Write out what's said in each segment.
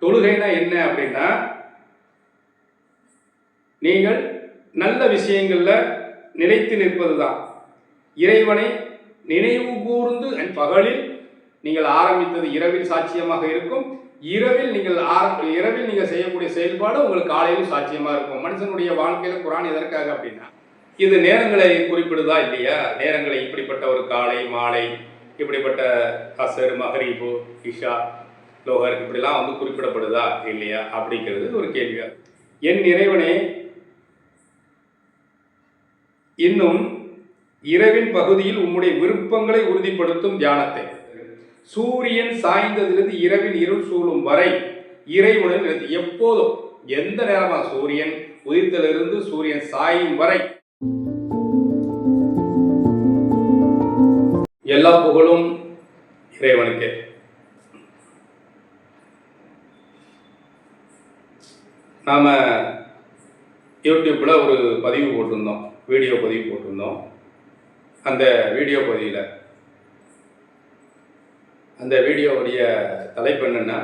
தொழுகைனா என்ன அப்படின்னா, நீங்கள் நல்ல விஷயங்கள்ல நிலைத்து நிற்பது தான். இறைவனை நினைவு கூர்ந்து பகலில் நீங்கள் ஆரம்பித்தது இரவில் சாட்சியமாக இருக்கும். இரவில் நீங்கள் செய்யக்கூடிய செயல்பாடு உங்களுக்கு காலையிலும் சாட்சியமாக இருக்கும். மனுஷனுடைய வாழ்க்கையில குர்ஆன் எதற்காக அப்படின்னா, இது நேரங்களை குறிப்பிடுதா இல்லையா? நேரங்களை இப்படிப்பட்ட ஒரு காலை மாலை, இப்படிப்பட்ட அசர் மகரீபு இஷா லோகர் இப்படிலாம் குறிப்பிடப்படுதா இல்லையா அப்படிங்கிறது ஒரு கேள்வியா. என் இறைவனே, இன்னும் இரவின் பகுதியில் உம்முடைய விருப்பங்களை உறுதிப்படுத்தும் தியானத்தை, சூரியன் சாய்ந்ததிலிருந்து இரவின் இருள் சூழும் வரை இறைவனில் எப்போதும் எந்த நேரமாக சூரியன் உதித்தலிருந்து சூரியன் சாயும் வரை எல்லா புகழும் இறைவனுக்கே. நாம யூடியூப்ல ஒரு பதிவு போட்டிருந்தோம், வீடியோ பதிவு போட்டிருந்தோம். அந்த வீடியோ பதிவில் அந்த வீடியோவுடைய தலைப்பு என்னன்னா,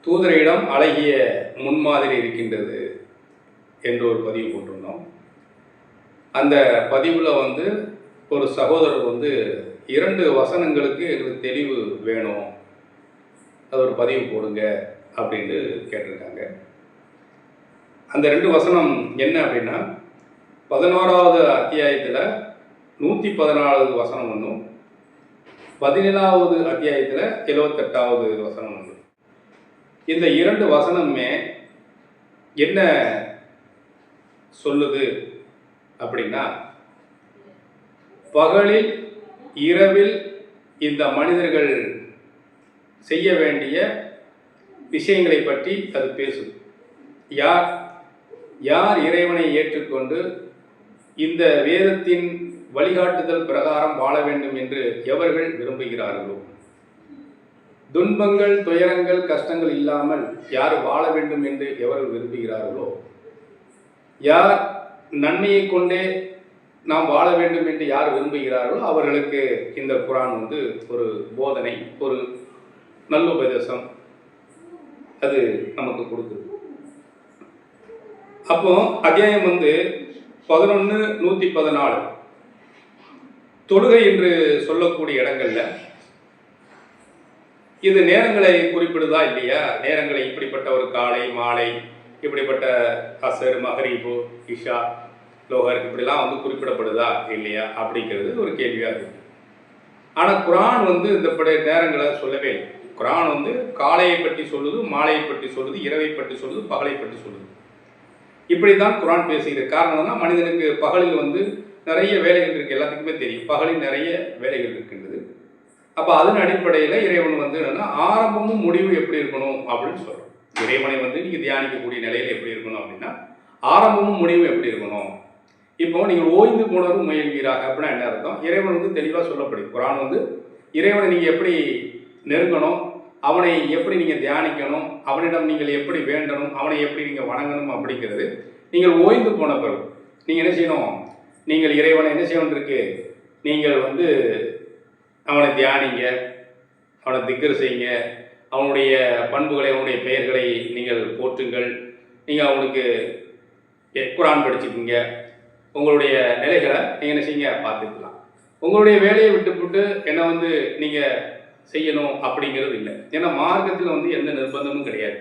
தூதரிடம் அழகிய முன்மாதிரி இருக்கின்றது என்று ஒரு பதிவு போட்டிருந்தோம். அந்த பதிவில் ஒரு சகோதரர் 2 வசனங்களுக்கு எனக்கு தெளிவு வேணும், அது ஒரு பதிவு போடுங்க அப்படின்னு கேட்டிருக்காங்க. அந்த 2 வசனம் என்ன அப்படின்னா, 11வது அத்தியாயத்தில் 114வது வசனம் ஒன்றும், 17வது அத்தியாயத்தில் 78வது வசனம் ஒன்று. இந்த 2 வசனமே என்ன சொல்லுது அப்படின்னா, பகலில் இரவில் இந்த மனிதர்கள் செய்ய வேண்டிய விஷயங்களை பற்றி அது பேசுது. யார் இறைவனை ஏற்றுக்கொண்டு இந்த வேதத்தின் வழிகாட்டுதல் பிரகாரம் வாழ வேண்டும் என்று எவர்கள் விரும்புகிறார்களோ, துன்பங்கள் துயரங்கள் கஷ்டங்கள் இல்லாமல் யார் வாழ வேண்டும் என்று எவர்கள் விரும்புகிறார்களோ, யார் நன்மையை கொண்டே நாம் வாழ வேண்டும் என்று யார் விரும்புகிறார்களோ அவர்களுக்கு இந்த குர்ஆன் ஒரு போதனை, ஒரு நல்ல உபதேசம் அது நமக்கு கொடுக்குது. அப்போ அத்தியாயம் 11, 114 தொழுகை என்று சொல்லக்கூடிய இடங்கள்ல இது நேரங்களை குறிப்பிடுதா இல்லையா? நேரங்களை இப்படிப்பட்ட ஒரு காலை மாலை, இப்படிப்பட்ட அசர் மகரீபு இஷா லோகர் இப்படிலாம் குறிப்பிடப்படுதா இல்லையா அப்படிங்கிறது ஒரு கேள்வியாக இருக்கு. ஆனால் குர்ஆன் இந்த நேரங்களை சொல்லவே இல்லை. குர்ஆன் காலையை பற்றி சொல்லுது, மாலையை பற்றி சொல்லுது, இரவை பற்றி சொல்லுது, பகலை பற்றி சொல்லுது. இப்படி தான் குர்ஆன் பேசுகிறது. காரணம்னா, மனிதனுக்கு பகலில் நிறைய வேலைகள் இருக்குது, எல்லாத்துக்குமே தெரியும். பகலில் நிறைய வேலைகள் இருக்கின்றது. அப்போ அதன் அடிப்படையில் இறைவன் என்னன்னா, ஆரம்பமும் முடிவும் எப்படி இருக்கணும் அப்படின்னு சொல்கிறோம். இறைவனை நீங்கள் தியானிக்கக்கூடிய நிலையில் எப்படி இருக்கணும் அப்படின்னா, ஆரம்பமும் முடிவும் எப்படி இருக்கணும். இப்போ நீங்கள் ஓய்ந்து போனவரும் முயல்வீராக அப்படின்னா என்ன அர்த்தம்? இறைவன் தெளிவாக சொல்லப்படுது. குர்ஆன் இறைவனை நீங்கள் எப்படி நெருங்கணும், அவனை எப்படி நீங்கள் தியானிக்கணும், அவனிடம் நீங்கள் எப்படி வேண்டணும், அவனை எப்படி நீங்கள் வணங்கணும் அப்படிங்கிறது நீங்கள் ஓய்ந்து போன பிறகு நீங்கள் என்ன செய்யணும்? நீங்கள் இறைவனை என்ன செய்யணும் இருக்கு, நீங்கள் அவனை தியானிங்க, அவனை திக்ர் செய்யுங்க, அவனுடைய பண்புகளை அவனுடைய பெயர்களை நீங்கள் போற்றுங்கள், நீங்கள் அவனுக்கு குர்ஆன் படிச்சுக்குங்க, உங்களுடைய நிலைகளை நீங்கள் என்ன செய்யுங்க பார்த்துக்கலாம். உங்களுடைய வேலையை விட்டுவிட்டு என்ன நீங்கள் செய்யணும் அப்படிங்கிறது இல்லை. ஏன்னா மார்க்கத்தில் எந்த நிர்பந்தமும் கிடையாது.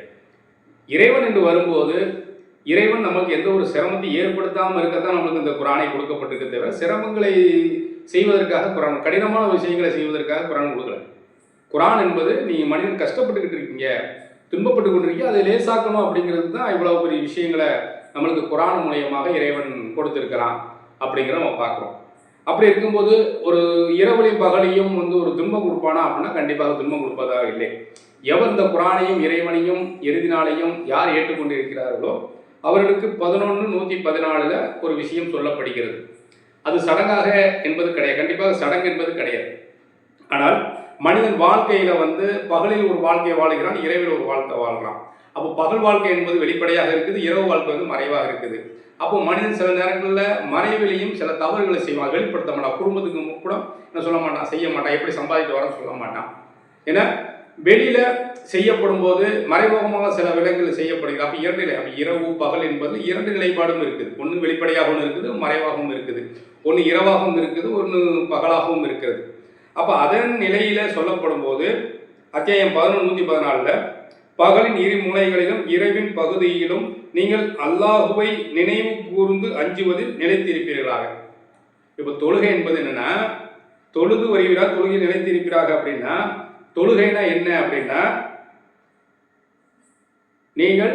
இறைவன் என்று வரும்போது இறைவன் நமக்கு எந்த ஒரு சிரமத்தை ஏற்படுத்தாமல் இருக்கத்தான் நம்மளுக்கு இந்த குர்ஆனை கொடுக்கப்பட்டிருக்க தவிர, சிரமங்களை செய்வதற்காக குர்ஆன், கடினமான விஷயங்களை செய்வதற்காக குர்ஆன் கொடுக்கல. குர்ஆன் என்பது நீங்கள் மனிதன் கஷ்டப்பட்டுக்கிட்டு இருக்கீங்க, துன்பப்பட்டு கொண்டிருக்கீங்க, அதை லேசாக்கணும் அப்படிங்கிறது தான் இவ்வளவு பெரிய விஷயங்களை நம்மளுக்கு குர்ஆன் மூலியமாக இறைவன் கொடுத்திருக்கிறான் அப்படிங்கிறத நம்ம பார்க்குறோம். அப்படி இருக்கும்போது ஒரு இரவுலையும் பகலையும் ஒரு துன்பம் கொடுப்பானா அப்படின்னா கண்டிப்பாக துன்பம் கொடுப்பதாக இல்லை. எவர் இந்த குர்ஆனையும் இறைவனையும் இறுதி நாளையும் யார் ஏற்றுக்கொண்டு இருக்கிறார்களோ அவர்களுக்கு 11, 114 ஒரு விஷயம் சொல்லப்படுகிறது. அது சடங்காக என்பது கிடையாது, கண்டிப்பாக சடங்கு என்பது கிடையாது. ஆனால் மனிதன் வாழ்க்கையில் பகலில் ஒரு வாழ்க்கையை வாழ்கிறான், இரவில் ஒரு வாழ்க்கை வாழ்கிறான். அப்போ பகல் வாழ்க்கை என்பது வெளிப்படையாக இருக்குது, இரவு வாழ்க்கை மறைவாக இருக்குது. அப்போ மனிதன் சில நேரங்களில் மறைவிலையும் சில தவறுகளை செய்வான், வெளிப்படுத்த மாட்டான். குடும்பத்துக்கு கூட என்ன சொல்ல மாட்டான், செய்ய மாட்டான், எப்படி சம்பாதிட்டு வரன்னு சொல்ல மாட்டான். ஏன்னா வெளியில செய்யப்படும் போது மறைமுகமாக சில விலங்குகள் செய்யப்படுகிறது. அப்போ இரண்டு நிலை, அப்போ இரவு பகல் என்பது இரண்டு நிலைப்பாடும் இருக்குது. ஒன்று வெளிப்படையாகவும் இருக்குது, மறைவாகவும் இருக்குது. ஒன்று இரவாகவும் இருக்குது, ஒன்று பகலாகவும் இருக்கிறது. அப்போ அதன் நிலையில சொல்லப்படும் போது அத்தியாயம் 11:114 பகலின் இரு முனைகளிலும் இரவின் பகுதியிலும் நீங்கள் அல்லாஹுவை நினைவு கூர்ந்து அஞ்சுவதில் நிலைத்திருப்பீர்களாக. இப்போ தொழுகை என்பது என்னன்னா, தொழுது வருகிறார், தொழுகை நிலைத்திருப்பீராக அப்படின்னா, தொழுகைனா என்ன அப்படின்னா, நீங்கள்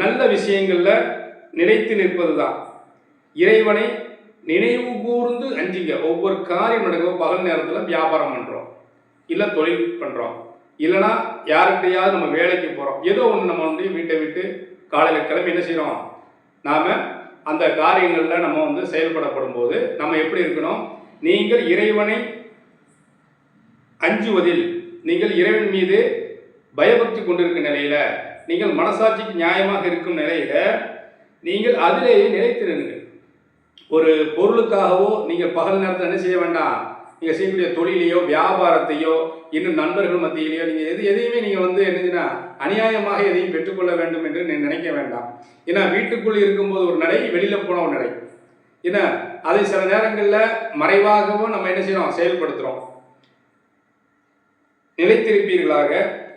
நல்ல விஷயங்கள்ல நிலைத்து நிற்பது தான். இறைவனை நினைவு கூர்ந்து அஞ்சுங்க. ஒவ்வொரு காரியம் நடக்கும். பகல் நேரத்தில் வியாபாரம் பண்ணுறோம், இல்லை தொழில் பண்ணுறோம், இல்லைனா யாருக்கிட்டையாவது நம்ம வேலைக்கு போகிறோம், ஏதோ ஒன்று நம்ம வந்து வீட்டை விட்டு காலையில் கிளம்பி என்ன செய்கிறோம், நாம் அந்த காரியங்களில் நம்ம வந்து செயல்படப்படும் போது நம்ம எப்படி இருக்கணும், நீங்கள் இறைவனை அஞ்சுவதில், நீங்கள் இறைவன் மீது பயபக்தி கொண்டிருக்கும் நிலையில், நீங்கள் மனசாட்சிக்கு நியாயமாக இருக்கும் நிலையில் நீங்கள் அதிலேயே நிலைத்து நிறுங்கள். ஒரு பொருளுக்காகவோ நீங்கள் பகல் நேரத்தில் என்ன செய்ய வேண்டாம், நீங்கள் செய்யக்கூடிய தொழிலையோ வியாபாரத்தையோ இன்னும் நண்பர்கள் மத்தியிலையோ நீங்கள் எதையுமே நீங்கள் வந்து என்னதுன்னா அநியாயமாக எதையும் பெற்றுக்கொள்ள வேண்டும் என்று நினைக்க வேண்டாம். ஏன்னா வீட்டுக்குள் இருக்கும்போது ஒரு நடை, வெளியில் போன ஒரு நடை. ஏன்னா அதை சில நேரங்களில் மறைவாகவும் நம்ம என்ன செய்யறோம், செயல்படுத்துகிறோம். நிலைத்திருப்பீர்களாக,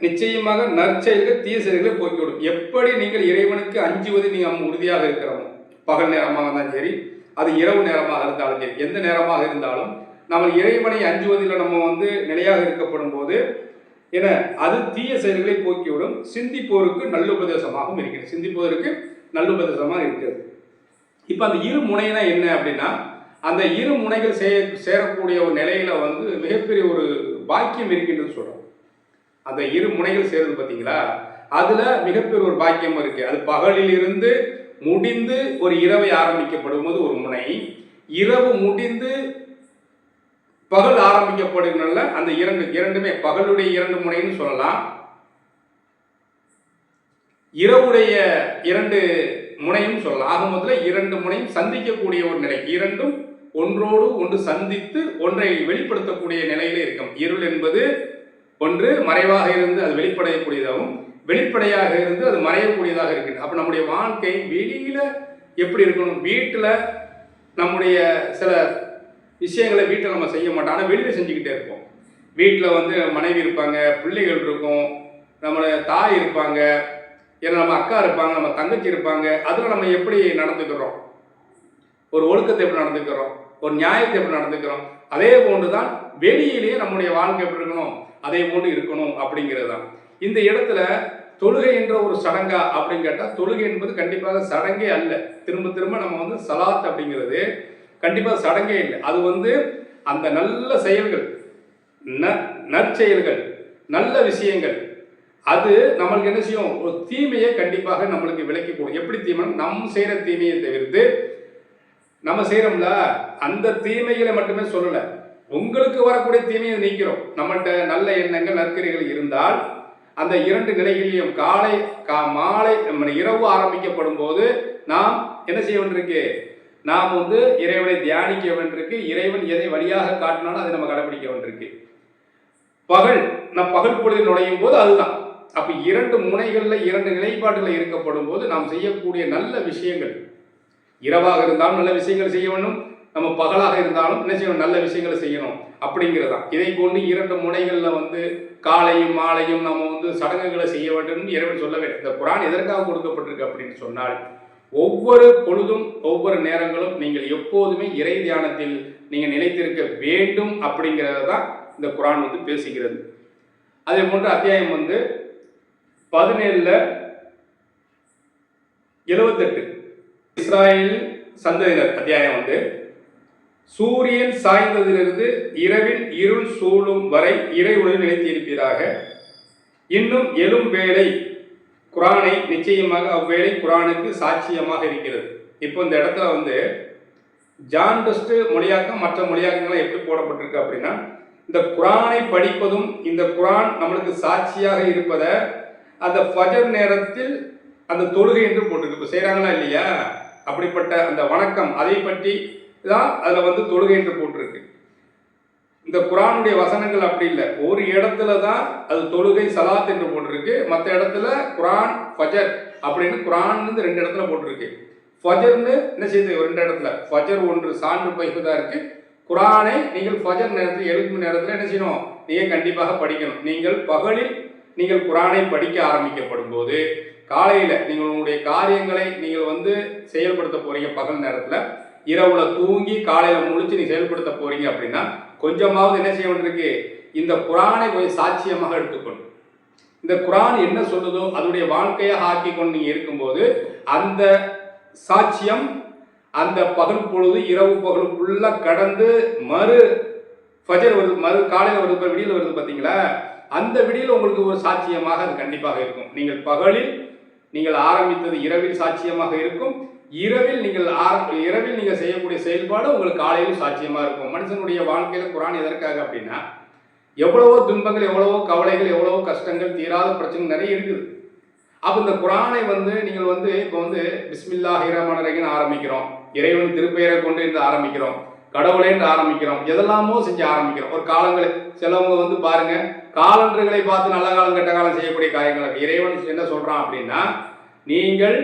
நிச்சயமாக நற்செயல்கள் தீய செயல்களை போக்கிவிடும். எப்படி நீங்கள் இறைவனுக்கு அஞ்சுவது நீங்கள் உறுதியாக இருக்கிறோம், பகல் நேரமாக இருந்தாலும் சரி, அது இரவு நேரமாக இருந்தாலும் சரி, எந்த நேரமாக இருந்தாலும் நம்ம இறைவனை அஞ்சுவதில் நம்ம வந்து நிலையாக இருக்கப்படும் போது என அது தீய செயல்களை போக்கிவிடும். சிந்திப்போருக்கு நல்லுபதேசமாகவும் இருக்கிறது. சிந்திப்போருக்கு நல்லுபதேசமாக இருக்கிறது. இப்போ அந்த இரு முனைனா என்ன அப்படின்னா, அந்த இரு முனைகள் சேரக்கூடிய ஒரு நிலையில வந்து மிகப்பெரிய ஒரு பாக்கியம் இருக்கின்றது சொல்றோம். அந்த இரு முனைகள் சேருது பார்த்தீங்களா, அதுல மிகப்பெரிய ஒரு பாக்கியம் இருக்கு. அது பகலில் இருந்து முடிந்து ஒரு இரவை ஆரம்பிக்கப்படும் போது ஒரு முனை, இரவு முடிந்து பகல் ஆரம்பிக்கப்படுகிறதுனால அந்த இரண்டுமே பகலுடைய இரண்டு முனைன்னு சொல்லலாம், இரவுடைய இரண்டு முனையும் சொல்லலாம். ஆக முதல்ல இரண்டு முனையும் சந்திக்கக்கூடிய ஒரு நிலை, இரண்டும் ஒன்றோடு ஒன்று சந்தித்து ஒன்றை வெளிப்படுத்தக்கூடிய நிலையில இருக்கும். இருள் என்பது ஒன்று மறைவாக இருந்து அது வெளிப்படையக்கூடியதாகவும், வெளிப்படையாக இருந்து அது மறையக்கூடியதாக இருக்கு. அப்ப நம்முடைய வாழ்க்கை வெளியில எப்படி இருக்கணும், வீட்டுல நம்முடைய சில விஷயங்களை வீட்டில் நம்ம செய்ய மாட்டோம், ஆனால் வெளியில் செஞ்சுக்கிட்டே இருப்போம். வீட்டில் வந்து மனைவி இருப்பாங்க, பிள்ளைகள் இருக்கும், நம்மளோட தாய் இருப்பாங்க, ஏன்னா நம்ம அக்கா இருப்பாங்க, நம்ம தங்கச்சி இருப்பாங்க. அதில் நம்ம எப்படி நடந்துக்கிறோம், ஒரு ஒழுக்கத்தை எப்படி நடந்துக்கிறோம், ஒரு நியாயத்தை எப்படி நடந்துக்கிறோம், அதே போன்று தான் வெளியிலேயே நம்முடைய வாழ்க்கை எப்படி இருக்கணும், அதே போன்று இருக்கணும் அப்படிங்கிறது தான். இந்த இடத்துல தொழுகை என்ற ஒரு சடங்கா அப்படின்னு கேட்டால், தொழுகை என்பது கண்டிப்பாக சடங்கே அல்ல. திரும்ப திரும்ப நம்ம வந்து சலாத் அப்படிங்கிறது கண்டிப்பாக சடங்கே இல்லை. அது வந்து அந்த நல்ல செயல்கள், நற்செயல்கள், நல்ல விஷயங்கள், அது நம்மளுக்கு என்ன செய்யும், ஒரு தீமையை கண்டிப்பாக நம்மளுக்கு விலக்கி கொடுக்கும். எப்படி தீமை, நம்ம செய்கிற தீமையை தவிர்த்து நம்ம செய்கிறோம்ல அந்த தீமைகளை மட்டுமே சொல்லலை, உங்களுக்கு வரக்கூடிய தீமையை நீக்கிறோம். நம்மகிட்ட நல்ல எண்ணங்கள் நற்கரிகள் இருந்தால் அந்த இரண்டு நிலைகளிலும் காலை மாலை இரவு ஆரம்பிக்கப்படும் போது நாம் என்ன செய்ய வேண்டியிருக்கு, நாம் வந்து இறைவனை தியானிக்க வேண்டியிருக்கு. இறைவன் எதை வழியாக காட்டினாலும் அதை நம்ம கடைபிடிக்க வேண்டியிருக்கு. பகல் பொழுது நுழையும் போது அதுதான். அப்ப இரண்டு முனைகள்ல இரண்டு நிலைப்பாடுகள் இருக்கப்படும் போது நாம் செய்யக்கூடிய நல்ல விஷயங்கள், இரவாக இருந்தாலும் நல்ல விஷயங்கள் செய்ய வேண்டும், நம்ம பகலாக இருந்தாலும் என்ன செய்யணும், நல்ல விஷயங்களை செய்யணும் அப்படிங்கிறதான். இதை கொண்டு இரண்டு முனைகள்ல வந்து காலையும் மாலையும் நம்ம வந்து சடங்குகளை செய்ய வேண்டும் இறைவன் சொல்லவே. இந்த குர்ஆன் எதற்காக கொடுக்கப்பட்டிருக்கு அப்படின்னு சொன்னால், ஒவ்வொரு பொழுதும் ஒவ்வொரு நேரங்களும் நீங்கள் எப்போதுமே இறை தியானத்தில் நீங்கள் நிலைத்திருக்க வேண்டும் அப்படிங்கிறத தான் இந்த குர்ஆன் வந்து பேசுகிறது. அதே போன்று அத்தியாயம் வந்து 17:78 இஸ்ராயேல் சந்ததியினர் அத்தியாயம் வந்து சூரியன் சாய்ந்ததிலிருந்து இரவில் இருள் சூழும் வரை இறை ஒளி நிலைத்திருப்பீராக. இன்னும் எழும் வேளை குர்ஆனை நிச்சயமாக அவ்வேளை குர்ஆனுக்கு சாட்சியமாக இருக்கிறது. இப்போ இந்த இடத்துல வந்து ஜான் டஸ்ட் மொழியாக்கம் மற்ற மொழியாக்கங்கள்லாம் எப்படி போடப்பட்டிருக்கு அப்படின்னா, இந்த குர்ஆனை படிப்பதும் இந்த குர்ஆன் நம்மளுக்கு சாட்சியாக இருப்பதை அந்த ஃபஜர் நேரத்தில் அந்த தொழுகை என்று போட்டிருக்கு. இப்போ செய்கிறாங்களா இல்லையா, அப்படிப்பட்ட அந்த வணக்கம் அதை பற்றி தான் அதில் வந்து தொழுகை என்று போட்டிருக்கு. இந்த குரானுடைய வசனங்கள் அப்படி இல்லை. ஒரு இடத்துல தான் அது தொழுகை சலாத் என்று போட்டிருக்கு, மற்ற இடத்துல குரான் ஃபஜர் அப்படின்னு குரான் 2 இடத்துல போட்டிருக்கு. ஃபஜர்னு என்ன செய்யுது? 2 இடத்துல ஃபஜர் ஒன்று சான்று பகிர்ந்தா இருக்கு. குரானை நீங்கள் ஃபஜர் நேரத்தில் எழுப்பும் நேரத்தில் என்ன செய்யணும்? நீங்கள் கண்டிப்பாக படிக்கணும். நீங்கள் பகலில் நீங்கள் குரானை படிக்க ஆரம்பிக்கப்படும் போது காலையில் நீங்கள் உங்களுடைய காரியங்களை நீங்கள் செயல்படுத்த போறீங்க. பகல் நேரத்தில் இரவுல தூங்கி காலையில் முழிச்சு நீ செயல்படுத்த போறீங்க அப்படின்னா கொஞ்சமாவது என்ன செய்ய வேண்டியிருக்கு? இந்த குரானை கொஞ்சம் சாட்சியமாக எடுத்துக்கொண்டு இந்த குரான் என்ன சொல்லுதோ அதனுடைய வாழ்க்கையாக ஆக்கி கொண்டு நீங்க இருக்கும்போது அந்த சாட்சியம் அந்த பகல் பொழுது இரவு பகல் ஃபுல்லாக கடந்து மறு ஃபஜர் வருது, மறு காலையில் வருது, விடியல் வருது பார்த்தீங்களா? அந்த விடியல் உங்களுக்கு ஒரு சாட்சியமாக அது கண்டிப்பாக இருக்கும். நீங்கள் பகலில் நீங்கள் ஆரம்பித்தது இரவில் சாட்சியமாக இருக்கும். இரவில் நீங்கள் செய்யக்கூடிய செயல்பாடு உங்களுக்கு காலையில் சாட்சியமாக இருக்கும். மனுஷனுடைய வாழ்க்கையில் குரான் எதற்காக அப்படின்னா எவ்வளவோ துன்பங்கள், எவ்வளவோ கவலைகள், எவ்வளவோ கஷ்டங்கள், தீராத பிரச்சனை நிறைய இருக்குது. அப்போ இந்த குரானை நீங்கள் இப்போ பிஸ்மில்லாஹிர் ரஹ்மானிர் ரஹீம் ஆரம்பிக்கிறோம், இறைவன் திருப்பெயரை கொண்டு என்று ஆரம்பிக்கிறோம், கடவுளேன்று ஆரம்பிக்கிறோம், எதெல்லாமோ செஞ்சு ஆரம்பிக்கிறோம். ஒரு காலங்கள் சிலவங்க பாருங்க, காலண்டர்களை பார்த்து நல்ல காலம் கெட்ட காலம் செய்யக்கூடிய காரியங்களுக்கு இறைவன் என்ன சொல்றான் அப்படின்னா, நீங்கள்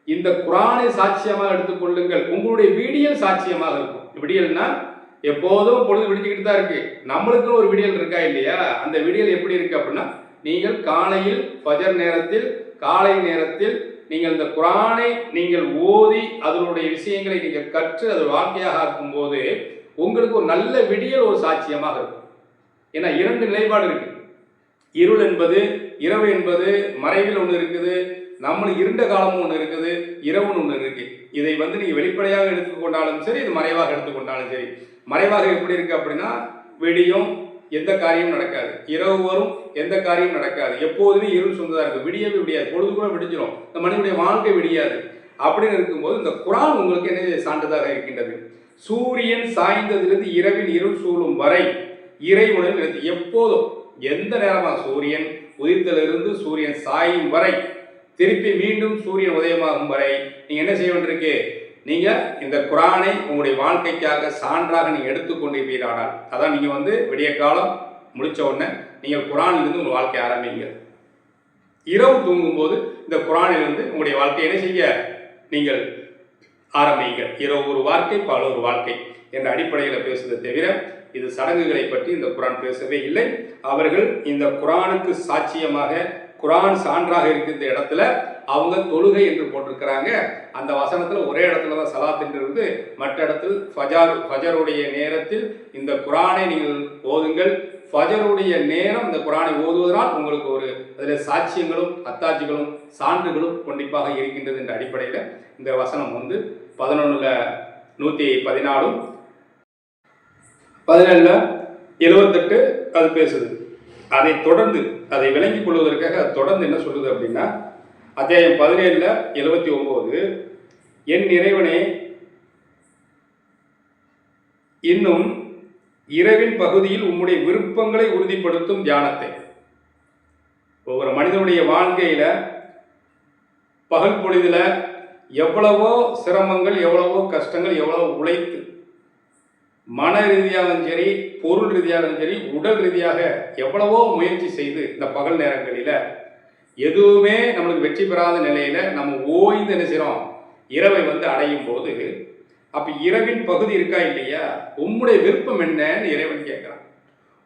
இந்த குரானை சாட்சியமாக எடுத்துக்கொள்ளுங்கள், உங்களுடைய விடியல் சாட்சியமாக இருக்கும். விடியல்னா எப்போதும் பொழுது விடிச்சுக்கிட்டு தான் இருக்கு. நம்மளுக்கும் ஒரு விடியல் இருக்கா இல்லையா? அந்த விடியல் எப்படி இருக்கு அப்படின்னா, நீங்கள் காலையில் ஃபஜர் நேரத்தில் காலை நேரத்தில் நீங்கள் இந்த குரானை நீங்கள் ஓதி அதனுடைய விஷயங்களை நீங்கள் கற்று அது வாழ்க்கையாக ஆக்கும்போது உங்களுக்கு ஒரு நல்ல விடியல் ஒரு சாட்சியமாக இருக்கும். ஏன்னா 2 நிலைப்பாடு இருக்கு. இருள் என்பது, இரவு என்பது, மறைவில் ஒன்று இருக்குது, நம்மளுக்கு இருண்ட காலமும் ஒன்று இருக்குது, இரவுன்னு ஒன்று இருக்கு. இதை நீங்க வெளிப்படையாக எடுத்துக்கொண்டாலும் சரி, இது மறைவாக எடுத்துக்கொண்டாலும் சரி. மறைவாக எப்படி இருக்கு அப்படின்னா, விடியும் எந்த காரியமும் நடக்காது, இரவு வரும் எந்த காரியமும் நடக்காது, எப்போதுமே இருள் சொந்ததா இருக்கு, விடியவே விடியாது, பொழுது கூட விடிஞ்சிடும், இந்த மனிதனுடைய வாழ்க்கை விடியாது. அப்படின்னு இருக்கும்போது இந்த குரான் உங்களுக்கு என்ன சான்றிதழாக இருக்கின்றது? சூரியன் சாய்ந்ததிலிருந்து இரவில் இருள் சூழும் வரை இறைவனில் நிறுத்தி, எப்போதும் எந்த நேரமாக சூரியன் உதித்தலிருந்து சூரியன் சாயும் வரை, திருப்பி மீண்டும் சூரியன் உதயமாகும் வரை நீங்க என்ன செய்ய வேண்டியிருக்கு? நீங்க இந்த குரானை உங்களுடைய வாழ்க்கைக்காக சான்றாக நீங்க எடுத்துக்கொண்டிருப்பீரானால், அதான் நீங்க விடிய காலம் முடிச்ச உடனே நீங்கள் குரானிலிருந்து உங்கள் வாழ்க்கை ஆரம்பிங்க. இரவு தூங்கும் போது இந்த குரானிலிருந்து உங்களுடைய வாழ்க்கையை என்ன செய்ய நீங்கள் ஆரம்பிங்க. இரவு ஒரு வாழ்க்கை, பகல் ஒரு வாழ்க்கை என்ற அடிப்படையில் பேசுவதை தவிர இது சடங்குகளை பற்றி இந்த குரான் பேசவே இல்லை. அவர்கள் இந்த குரானுக்கு சாட்சியமாக குரான் சான்றாக இருக்கிற இடத்துல அவங்க தொழுகை என்று போட்டிருக்கிறாங்க. அந்த வசனத்துல ஒரே இடத்துல தான் சலாத் என்று இருந்து, மற்ற இடத்தில் ஃபஜருடைய நேரத்தில் இந்த குரானை நீங்கள் ஓதுங்கள். ஃபஜருடைய நேரம் இந்த குரானை ஓதுவதனால் உங்களுக்கு ஒரு அதில் சாட்சியங்களும் அத்தாட்சிகளும் சான்றுகளும் கண்டிப்பாக இருக்கின்றது என்ற அடிப்படையில் இந்த வசனம் 11:114 17:78 அது பேசுது. அதை தொடர்ந்து அதை விளங்கிக் கொள்வதற்காக அது தொடர்ந்து என்ன சொல்லுது அப்படின்னா, அத்தியாயம் 17:79 என் இறைவனே, இன்னும் இரவின் பகுதியில் உம்முடைய விருப்பங்களை உறுதிப்படுத்தும் தியானத்தை. ஒவ்வொரு மனிதனுடைய வாழ்க்கையில பகல் பொழுதுல எவ்வளவோ சிரமங்கள், எவ்வளவோ கஷ்டங்கள், எவ்வளவோ உழைத்து மன ரீதியாகவும் சரி, பொருள் ரீதியாகவும் சரி, உடல் ரீதியாக எவ்வளவோ முயற்சி செய்து இந்த பகல் நேரங்களில் எதுவுமே நம்மளுக்கு வெற்றி பெறாத நிலையில நம்ம ஓய்ந்து என்ன செய்கிறோம்? இரவை அடையும் போது அப்ப இரவின் பகுதி இருக்கா இல்லையா? உம்முடைய விருப்பம் என்னன்னு இறைவன் கேட்கிறான்.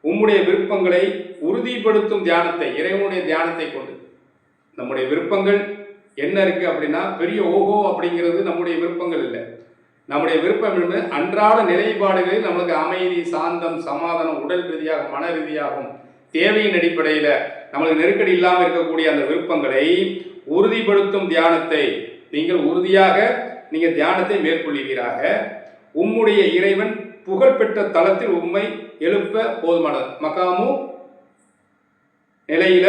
உம்முடைய விருப்பங்களை உறுதிப்படுத்தும் தியானத்தை, இறைவனுடைய தியானத்தை கொண்டு நம்முடைய விருப்பங்கள் என்ன இருக்கு அப்படின்னா, பெரிய ஓஹோ அப்படிங்கிறது நம்முடைய விருப்பங்கள் இல்லை. நம்முடைய விருப்பம் என்பது அன்றாட நிலைப்பாடுகளில் நம்மளுக்கு அமைதி, சாந்தம், சமாதானம், உடல் ரீதியாக மன ரீதியாகவும் தேவையின் அடிப்படையில் நம்மளுக்கு நெருக்கடி இல்லாமல் இருக்கக்கூடிய அந்த விருப்பங்களை உறுதிப்படுத்தும் தியானத்தை நீங்கள் உறுதியாக நீங்கள் தியானத்தை மேற்கொள்வீராக. உம்முடைய இறைவன் புகழ்பெற்ற தளத்தில் உம்மை எழுப்ப போதுமானது. மகாமு நிலையில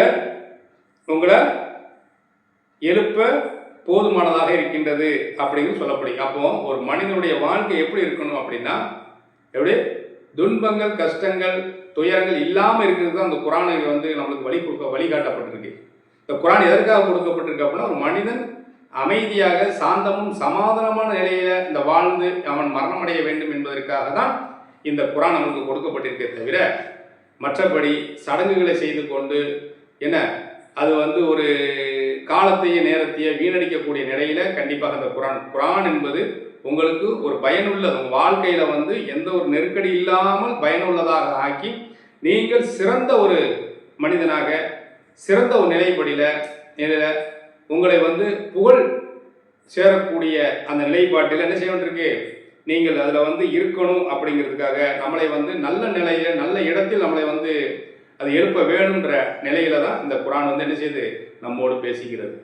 உங்களை எழுப்ப போதுமானதாக இருக்கின்றது அப்படின்னு சொல்லப்படுது. அப்போ ஒரு மனிதனுடைய வாழ்க்கை எப்படி இருக்கணும் அப்படின்னா, எப்படி துன்பங்கள், கஷ்டங்கள், துயரங்கள் இல்லாமல் இருக்கிறது தான் அந்த குரானை நம்மளுக்கு வழிகாட்டப்பட்டிருக்கு. இந்த குரான் எதற்காக கொடுக்கப்பட்டிருக்கு அப்படின்னா, ஒரு மனிதன் அமைதியாக சாந்தமும் சமாதானமான நிலையில இந்த வாழ்ந்து அவன் மரணமடைய வேண்டும் என்பதற்காக தான் இந்த குரான் நமக்கு கொடுக்கப்பட்டிருக்கே தவிர மற்றபடி சடங்குகளை செய்து கொண்டு என்ன அது வந்து ஒரு காலத்தைய நேரத்தையே வீணடிக்கக்கூடிய நிலையில கண்டிப்பாக அந்த குரான் என்பது உங்களுக்கு ஒரு பயனுள்ள உங்கள் வாழ்க்கையில வந்து எந்த ஒரு நெருக்கடி இல்லாமல் பயனுள்ளதாக ஆக்கி நீங்கள் சிறந்த ஒரு மனிதனாக சிறந்த ஒரு நிலைப்படியில உங்களை வந்து புகழ் சேரக்கூடிய அந்த நிலைப்பாட்டில் என்ன செய்ய வேண்டியிருக்கு, நீங்கள் அதில் வந்து இருக்கணும் அப்படிங்கிறதுக்காக நம்மளை வந்து நல்ல நிலையில நல்ல இடத்தில் நம்மளை வந்து அது எழுப்ப வேணுன்ற நிலையில தான் இந்த குரான் வந்து என்ன செய்யுது நம்மோடு பேசுகிறது.